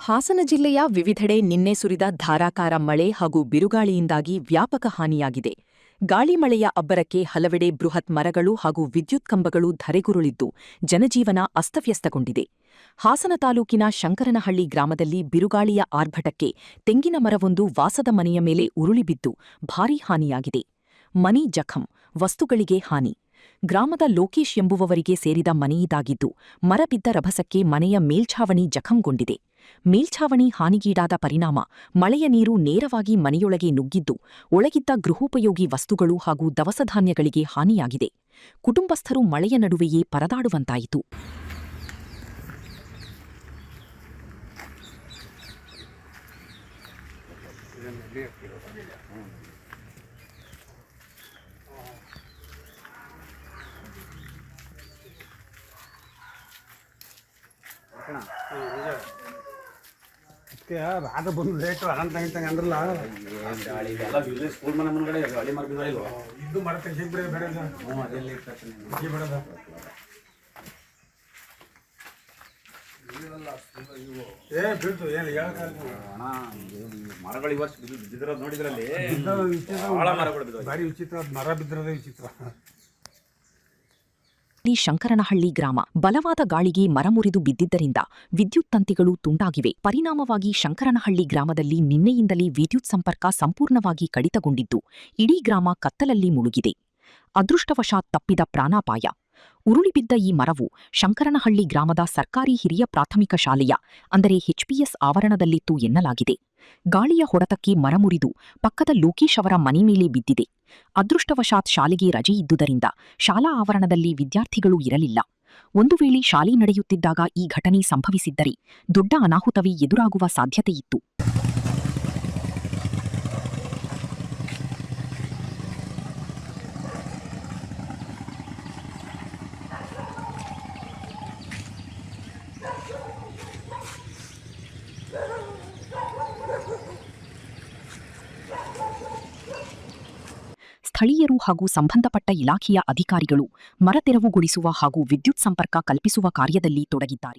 ಹಾಸನ ಜಿಲ್ಲೆಯ ವಿವಿಧೆಡೆ ನಿನ್ನೆ ಸುರಿದ ಧಾರಾಕಾರ ಮಳೆ ಹಾಗೂ ಬಿರುಗಾಳಿಯಿಂದಾಗಿ ವ್ಯಾಪಕ ಹಾನಿಯಾಗಿದೆ. ಗಾಳಿಮಳೆಯ ಅಬ್ಬರಕ್ಕೆ ಹಲವೆಡೆ ಬೃಹತ್ ಮರಗಳು ಹಾಗೂ ವಿದ್ಯುತ್ ಕಂಬಗಳು ಧರೆಗುರುಳಿದ್ದು ಜನಜೀವನ ಅಸ್ತವ್ಯಸ್ತಗೊಂಡಿದೆ. ಹಾಸನ ತಾಲೂಕಿನ ಶಂಕರನಹಳ್ಳಿ ಗ್ರಾಮದಲ್ಲಿ ಬಿರುಗಾಳಿಯ ಆರ್ಭಟಕ್ಕೆ ತೆಂಗಿನ ಮರವೊಂದು ವಾಸದ ಮನೆಯ ಮೇಲೆ ಉರುಳಿಬಿದ್ದು ಭಾರೀ ಹಾನಿಯಾಗಿದೆ. ಮನಿ ಜಖಂ, ವಸ್ತುಗಳಿಗೆ ಹಾನಿ. ಗ್ರಾಮದ ಲೋಕೇಶ್ ಎಂಬುವವರಿಗೆ ಸೇರಿದ ಮನೆಯಿದಾಗಿದ್ದು, ಮರ ಬಿದ್ದ ರಭಸಕ್ಕೆ ಮನೆಯ ಮೇಲ್ಛಾವಣಿ ಜಖಂಗೊಂಡಿದೆ. ಮೇಲ್ಛಾವಣಿ ಹಾನಿಗೀಡಾದ ಪರಿಣಾಮ ಮಳೆಯ ನೀರು ನೇರವಾಗಿ ಮನೆಯೊಳಗೆ ನುಗ್ಗಿದ್ದು, ಒಳಗಿದ್ದ ಗೃಹೋಪಯೋಗಿ ವಸ್ತುಗಳು ಹಾಗೂ ದವಸಧಾನ್ಯಗಳಿಗೆ ಹಾನಿಯಾಗಿದೆ. ಕುಟುಂಬಸ್ಥರು ಮಳೆಯ ನಡುವೆಯೇ ಪರದಾಡುವಂತಾಯಿತು. ಅದು ಬಂದು ರೇಟು ಹಂಗೆ ಅಂದ್ರಲ್ಲ ಸ್ಕೂಲ್ ಮನೆ ಮುಂದ್ಗಡೆ ಗಾಳಿ ಮಾರ್ಗ ಇದು ಮರ ತೆಗಿಬಿಡ ಬೇಡ ಬೇಡದ ಬೀಳ್ತು ಏನು ಮರಗಳು ಈ ವರ್ಷ ಬಿದ್ದಿರೋದು ನೋಡಿದ್ರಲ್ಲಿ ಭಾರಿ ವಿಚಿತ್ರ. ಮರ ಬಿದ್ದಿರೋದೇ ವಿಚಿತ್ರ. ಶಂಕರನಹಳ್ಳಿ ಗ್ರಾಮ ಬಲವಾದ ಗಾಳಿಗೆ ಮರ ಮುರಿದು ಬಿದ್ದಿದ್ದರಿಂದ ವಿದ್ಯುತ್ ತಂತಿಗಳು ತುಂಡಾಗಿವೆ. ಪರಿಣಾಮವಾಗಿ ಶಂಕರನಹಳ್ಳಿ ಗ್ರಾಮದಲ್ಲಿ ನಿನ್ನೆಯಿಂದಲೇ ವಿದ್ಯುತ್ ಸಂಪರ್ಕ ಸಂಪೂರ್ಣವಾಗಿ ಕಡಿತಗೊಂಡಿದ್ದು, ಇಡೀ ಗ್ರಾಮ ಕತ್ತಲಲ್ಲಿ ಮುಳುಗಿದೆ. ಅದೃಷ್ಟವಶಾತ್ ತಪ್ಪಿದ ಪ್ರಾಣಾಪಾಯ. ಉರುಳಿಬಿದ್ದ ಈ ಮರವು ಶಂಕರನಹಳ್ಳಿ ಗ್ರಾಮದ ಸರ್ಕಾರಿ ಹಿರಿಯ ಪ್ರಾಥಮಿಕ ಶಾಲೆಯ ಅಂದರೆ HPS ಆವರಣದಲ್ಲಿತ್ತು ಎನ್ನಲಾಗಿದೆ. ಗಾಳಿಯ ಹೊಡೆತಕ್ಕೆ ಮರ ಮುರಿದು ಪಕ್ಕದ ಲೋಕೇಶ್ ಅವರ ಮನೆ ಮೇಲೆ ಬಿದ್ದಿದೆ. ಅದೃಷ್ಟವಶಾತ್ ಶಾಲೆಗೆ ರಜೆ ಇದ್ದುದರಿಂದ ಶಾಲಾ ಆವರಣದಲ್ಲಿ ವಿದ್ಯಾರ್ಥಿಗಳು ಇರಲಿಲ್ಲ. ಒಂದು ವೇಳೆ ಶಾಲೆ ನಡೆಯುತ್ತಿದ್ದಾಗ ಈ ಘಟನೆ ಸಂಭವಿಸಿದ್ದರೆ ದೊಡ್ಡ ಅನಾಹುತವೇ ಎದುರಾಗುವ ಸಾಧ್ಯತೆಯಿತ್ತು. ಸ್ಥಳೀಯರು ಹಾಗೂ ಸಂಬಂಧಪಟ್ಟ ಇಲಾಖೆಯ ಅಧಿಕಾರಿಗಳು ಮರ ತೆರವುಗೊಳಿಸುವ ಹಾಗೂ ವಿದ್ಯುತ್ ಸಂಪರ್ಕ ಕಲ್ಪಿಸುವ ಕಾರ್ಯದಲ್ಲಿ ತೊಡಗಿದ್ದಾರೆ.